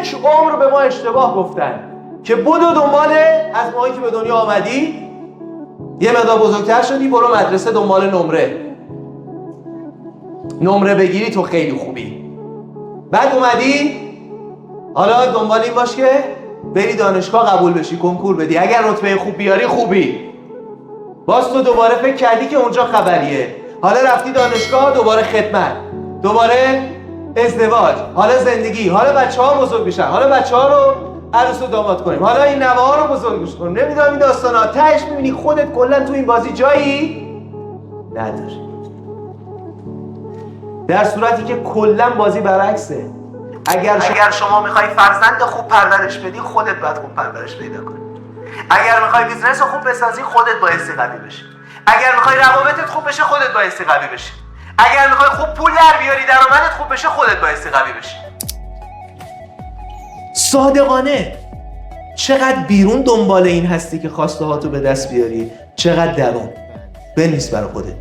یک عمر به ما اشتباه گفتن که بدو دنبال از ماهی که به دنیا آمدی، یه مقدار بزرگتر شدی برو مدرسه دنبال نمره بگیری تو خیلی خوبی. بعد اومدی حالا دنبال این باش که بری دانشگاه قبول بشی، کنکور بدی، اگر رتبه خوب بیاری خوبی. باز تو دوباره فکر کردی که اونجا خبریه، حالا رفتی دانشگاه، دوباره خدمت، دوباره ازدواج، حالا زندگی، حالا بچه‌ها بزرگ بشن، حالا بچه‌ها رو عروس و داماد کنیم، حالا این نوه‌ها رو بزرگش کنیم، نمیدونم این داستانا. تهش می‌بینی خودت کلا تو این بازی جایی نداری، در صورتی که کلا بازی برعکسه. اگر شما میخوای فرزند خوب پرورش بدی، خودت باید خوب پرورش پیدا کنی. اگر میخوای بیزنس خوب بسازی، خودت بایستی قوی بشی. اگر میخوای روابطت خوب بشه، خودت بایستی قوی بشی. اگر میخوای خوب پول در بیاری، درآمدت خوب بشه، خودت بایستی قوی بشی. صادقانه چقدر بیرون دنبال این هستی که خواسته هاتو به دست بیاری، چقدر درون. بنویس برای خودت.